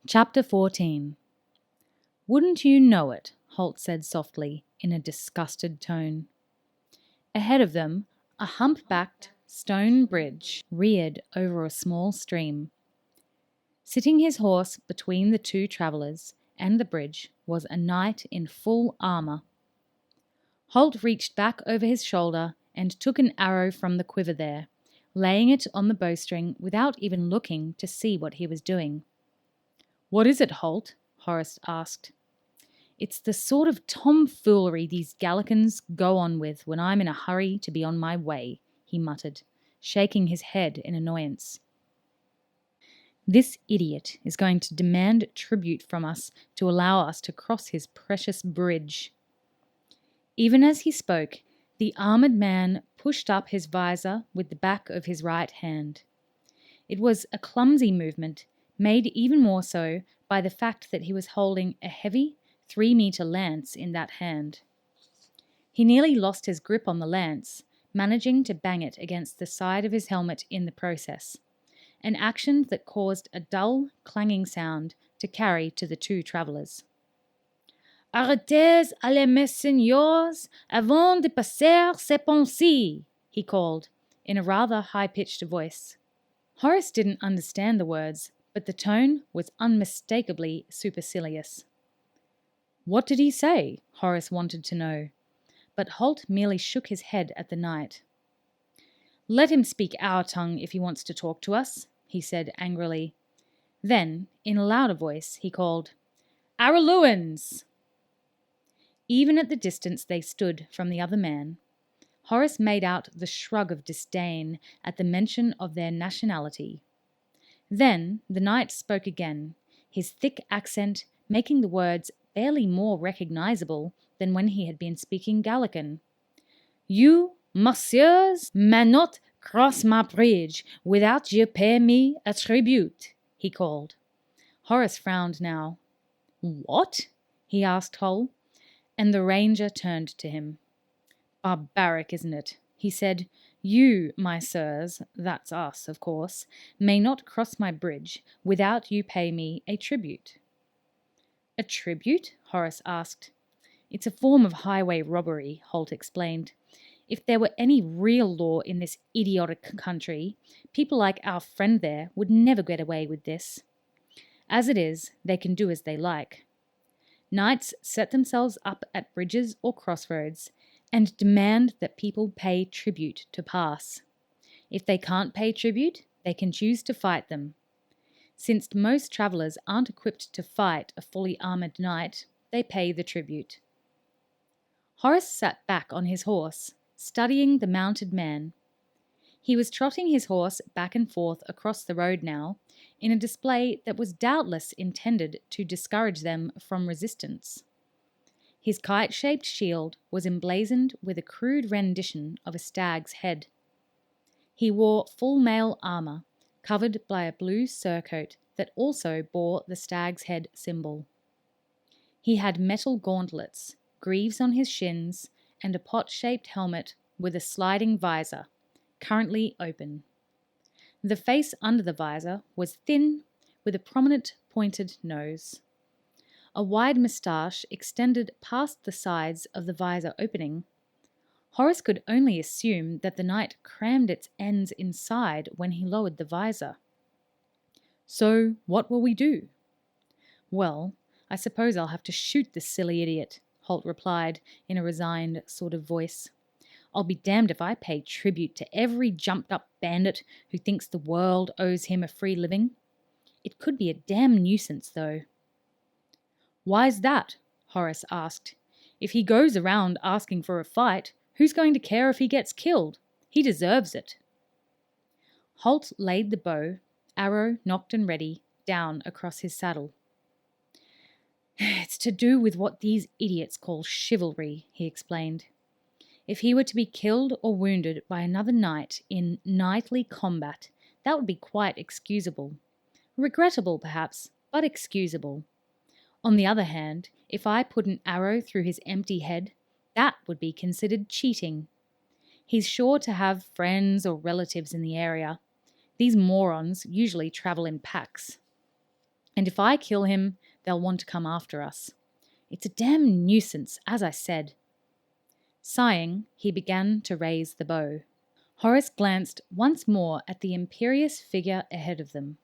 Chapter 14. "Wouldn't you know it?" Holt said softly, in a disgusted tone. Ahead of them, a humpbacked stone bridge reared over a small stream. Sitting his horse between the two travellers and the bridge was a knight in full armour. Holt reached back over his shoulder and took an arrow from the quiver there, laying it on the bowstring without even looking to see what he was doing. "What is it, Holt?" Horace asked. "It's the sort of tomfoolery these Gallicans go on with when I'm in a hurry to be on my way," he muttered, shaking his head in annoyance. "This idiot is going to demand tribute from us to allow us to cross his precious bridge." Even as he spoke, the armoured man pushed up his visor with the back of his right hand. It was a clumsy movement, made even more so by the fact that he was holding a heavy 3-meter lance in that hand. He nearly lost his grip on the lance, managing to bang it against the side of his helmet in the process, an action that caused a dull, clanging sound to carry to the two travellers. "Arrêtez, allez, mes seigneurs, avant de passer ces ponts-ci," he called, in a rather high-pitched voice. Horace didn't understand the words, but the tone was unmistakably supercilious. What did he say? Horace wanted to know, but Holt merely shook his head at the knight. "Let him speak our tongue if he wants to talk to us," he said angrily. Then, in a louder voice, he called, "Araluen!" Even at the distance they stood from the other man, Horace made out the shrug of disdain at the mention of their nationality. Then the knight spoke again, his thick accent making the words barely more recognizable than when he had been speaking Gallican. "You, messieurs, may not cross my bridge without you pay me a tribute," he called. Horace frowned now. "What?" he asked Hull, and the ranger turned to him. "Barbaric, isn't it?" he said. "You, my sirs, that's us, of course, may not cross my bridge without you pay me a tribute." "A tribute?" Horace asked. "It's a form of highway robbery," Holt explained. "If there were any real law in this idiotic country, people like our friend there would never get away with this. As it is, they can do as they like. Knights set themselves up at bridges or crossroads and demand that people pay tribute to pass. If they can't pay tribute, they can choose to fight them. Since most travellers aren't equipped to fight a fully armoured knight, they pay the tribute." Horace sat back on his horse, studying the mounted man. He was trotting his horse back and forth across the road now, in a display that was doubtless intended to discourage them from resistance. His kite-shaped shield was emblazoned with a crude rendition of a stag's head. He wore full mail armour, covered by a blue surcoat that also bore the stag's head symbol. He had metal gauntlets, greaves on his shins, and a pot-shaped helmet with a sliding visor, currently open. The face under the visor was thin, with a prominent pointed nose. A wide moustache extended past the sides of the visor opening. Horace could only assume that the knight crammed its ends inside when he lowered the visor. "So, what will we do?" "Well, I suppose I'll have to shoot this silly idiot," Holt replied in a resigned sort of voice. "I'll be damned if I pay tribute to every jumped-up bandit who thinks the world owes him a free living. It could be a damn nuisance, though." "Why's that?" Horace asked. "If he goes around asking for a fight, who's going to care if he gets killed? He deserves it." Holt laid the bow, arrow nocked and ready, down across his saddle. "It's to do with what these idiots call chivalry," he explained. "If he were to be killed or wounded by another knight in knightly combat, that would be quite excusable. Regrettable, perhaps, but excusable. On the other hand, if I put an arrow through his empty head, that would be considered cheating. He's sure to have friends or relatives in the area. These morons usually travel in packs." And if I kill him, they'll want to come after us. It's a damn nuisance, as I said." Sighing, he began to raise the bow. Horace glanced once more at the imperious figure ahead of them.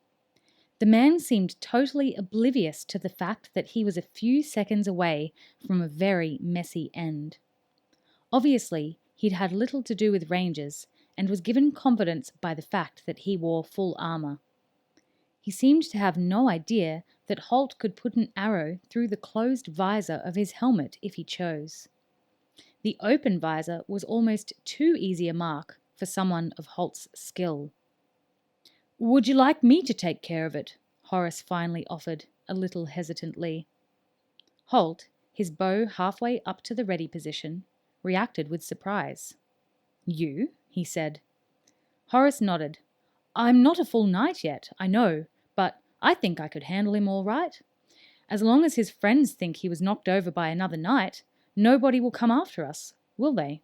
The man seemed totally oblivious to the fact that he was a few seconds away from a very messy end. Obviously, he'd had little to do with rangers and was given confidence by the fact that he wore full armor. He seemed to have no idea that Holt could put an arrow through the closed visor of his helmet if he chose. The open visor was almost too easy a mark for someone of Holt's skill. "Would you like me to take care of it?" Horace finally offered, a little hesitantly. Holt, his bow halfway up to the ready position, reacted with surprise. "You?" he said. Horace nodded. "I'm not a full knight yet, I know, but I think I could handle him all right. As long as his friends think he was knocked over by another knight, nobody will come after us, will they?"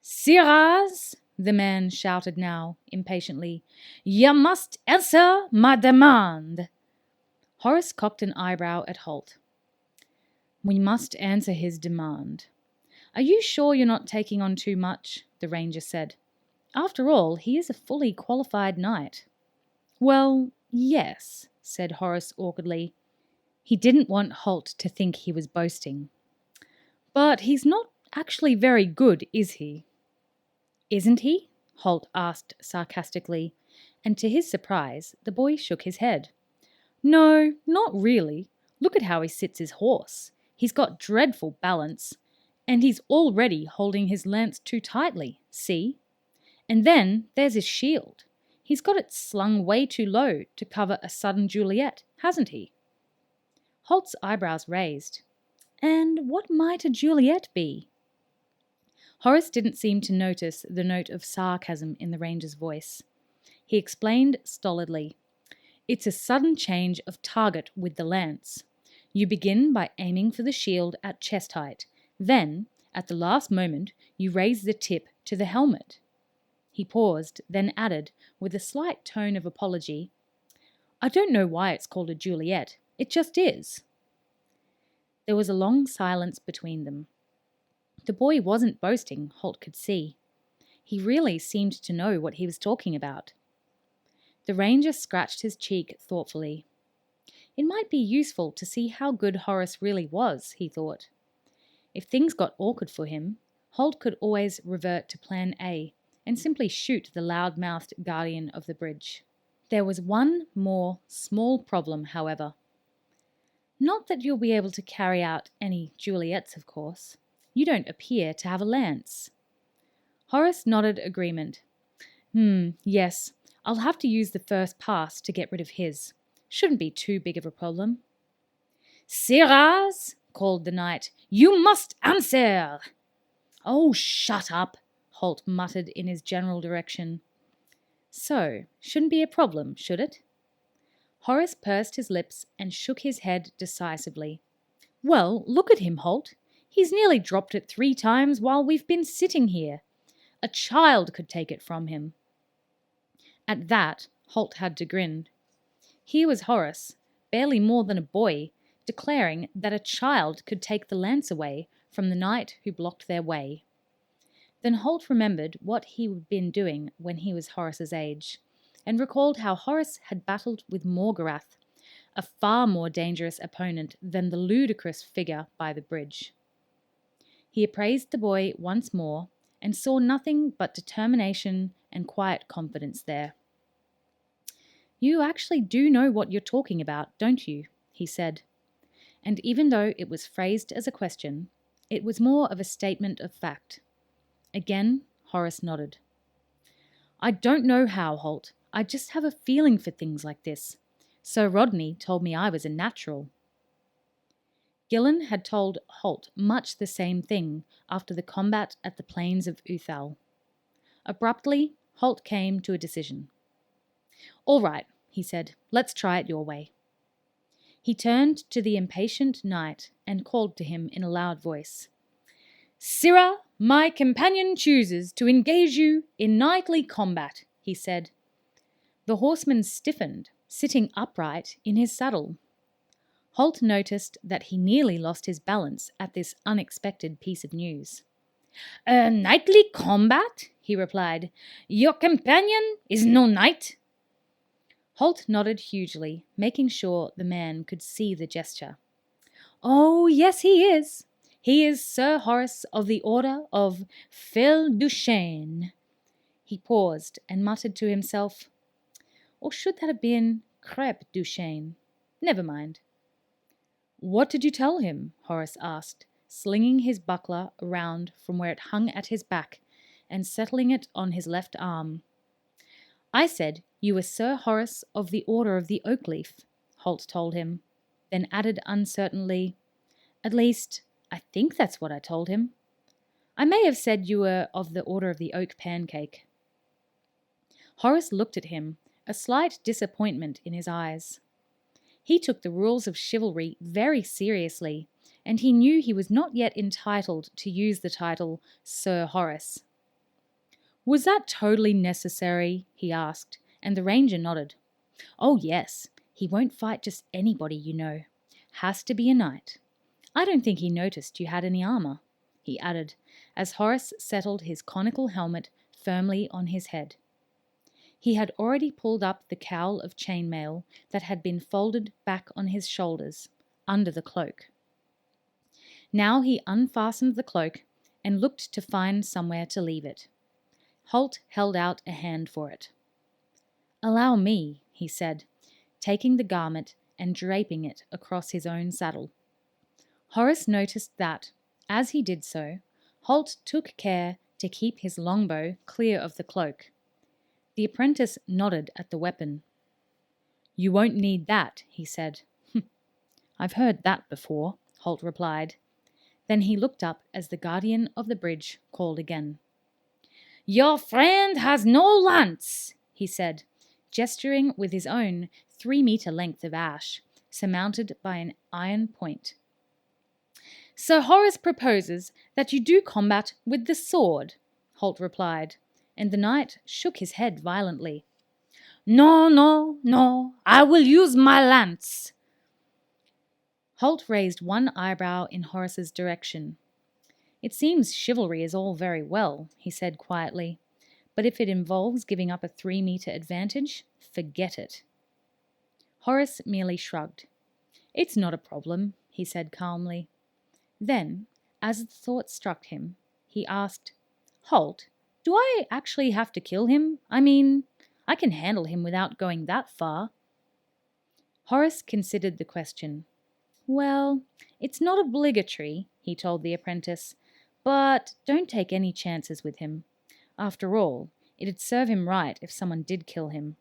"Sirrahs," the man shouted now, impatiently, "you must answer my demand." Horace cocked an eyebrow at Holt. "We must answer his demand. Are you sure you're not taking on too much?" the ranger said. "After all, he is a fully qualified knight." "Well, yes," said Horace awkwardly. He didn't want Holt to think he was boasting. "But he's not actually very good, is he?" "Isn't he?" Holt asked sarcastically, and to his surprise, the boy shook his head. "No, not really. Look at how he sits his horse. He's got dreadful balance, and he's already holding his lance too tightly, see? And then there's his shield. He's got it slung way too low to cover a sudden Juliet, hasn't he?" Holt's eyebrows raised. "And what might a Juliet be?" Horace didn't seem to notice the note of sarcasm in the ranger's voice. He explained stolidly. "It's a sudden change of target with the lance. You begin by aiming for the shield at chest height. Then, at the last moment, you raise the tip to the helmet." He paused, then added, with a slight tone of apology, "I don't know why it's called a Juliet. It just is." There was a long silence between them. The boy wasn't boasting, Holt could see. He really seemed to know what he was talking about. The ranger scratched his cheek thoughtfully. It might be useful to see how good Horace really was, he thought. If things got awkward for him, Holt could always revert to Plan A and simply shoot the loud-mouthed guardian of the bridge. There was one more small problem, however. "Not that you'll be able to carry out any Juliets, of course. You don't appear to have a lance." Horace nodded agreement. Yes, I'll have to use the first pass to get rid of his. Shouldn't be too big of a problem." "Sirrahs," called the knight, "you must answer." "Oh, shut up," Holt muttered in his general direction. "So, shouldn't be a problem, should it?" Horace pursed his lips and shook his head decisively. "Well, look at him, Holt. He's nearly dropped it 3 times while we've been sitting here. A child could take it from him." At that, Holt had to grin. Here was Horace, barely more than a boy, declaring that a child could take the lance away from the knight who blocked their way. Then Holt remembered what he had been doing when he was Horace's age, and recalled how Horace had battled with Morgarath, a far more dangerous opponent than the ludicrous figure by the bridge. He appraised the boy once more and saw nothing but determination and quiet confidence there. "You actually do know what you're talking about, don't you?" he said. And even though it was phrased as a question, it was more of a statement of fact. Again, Horace nodded. "I don't know how, Holt. I just have a feeling for things like this. Sir Rodney told me I was a natural." Gillen had told Holt much the same thing after the combat at the plains of Uthal. Abruptly, Holt came to a decision. "All right," he said, "let's try it your way." He turned to the impatient knight and called to him in a loud voice. "Sirrah, my companion chooses to engage you in knightly combat," he said. The horseman stiffened, sitting upright in his saddle. Holt noticed that he nearly lost his balance at this unexpected piece of news. "A knightly combat?" he replied. "Your companion is no knight?" Holt nodded hugely, making sure the man could see the gesture. "Oh, yes, he is. He is Sir Horace of the Order of Fil Duchesne." He paused and muttered to himself, or should that have been Crêpe Duchesne? Never mind. "What did you tell him?" Horace asked, slinging his buckler around from where it hung at his back and settling it on his left arm. "I said you were Sir Horace of the Order of the Oak Leaf," Holt told him, then added uncertainly, "At least, I think that's what I told him. I may have said you were of the Order of the Oak Pancake." Horace looked at him, a slight disappointment in his eyes. He took the rules of chivalry very seriously, and he knew he was not yet entitled to use the title Sir Horace. "Was that totally necessary?" he asked, and the ranger nodded. "Oh, yes. He won't fight just anybody, you know. Has to be a knight. I don't think he noticed you had any armor," he added, as Horace settled his conical helmet firmly on his head. He had already pulled up the cowl of chainmail that had been folded back on his shoulders, under the cloak. Now he unfastened the cloak and looked to find somewhere to leave it. Holt held out a hand for it. "Allow me," he said, taking the garment and draping it across his own saddle. Horace noticed that, as he did so, Holt took care to keep his longbow clear of the cloak. The apprentice nodded at the weapon. "You won't need that," he said. "I've heard that before," Holt replied. Then he looked up as the guardian of the bridge called again. "Your friend has no lance," he said, gesturing with his own 3-meter length of ash, surmounted by an iron point. "Sir Horace proposes that you do combat with the sword," Holt replied, and the knight shook his head violently. "No, no, no, I will use my lance." Holt raised one eyebrow in Horace's direction. "It seems chivalry is all very well," he said quietly, "but if it involves giving up a 3-meter advantage, forget it." Horace merely shrugged. "It's not a problem," he said calmly. Then, as the thought struck him, he asked, "Holt, do I actually have to kill him? I mean, I can handle him without going that far." Horace considered the question. "Well, it's not obligatory," he told the apprentice, "but don't take any chances with him. After all, it'd serve him right if someone did kill him.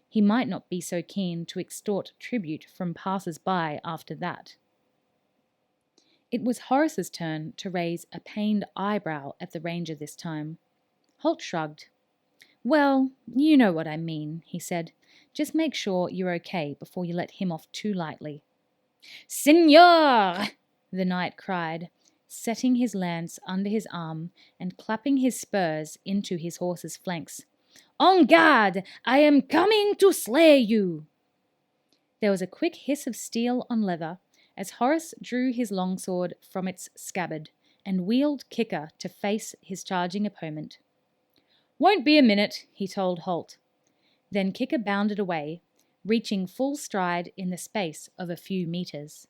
He might not be so keen to extort tribute from passers-by after that." It was Horace's turn to raise a pained eyebrow at the ranger this time. Holt shrugged. "Well, you know what I mean," he said. "Just make sure you're okay before you let him off too lightly." "Signor!" the knight cried, setting his lance under his arm and clapping his spurs into his horse's flanks. "En garde! I am coming to slay you!" There was a quick hiss of steel on leather as Horace drew his longsword from its scabbard and wheeled Kicker to face his charging opponent. "Won't be a minute," he told Holt. Then Kicker bounded away, reaching full stride in the space of a few meters.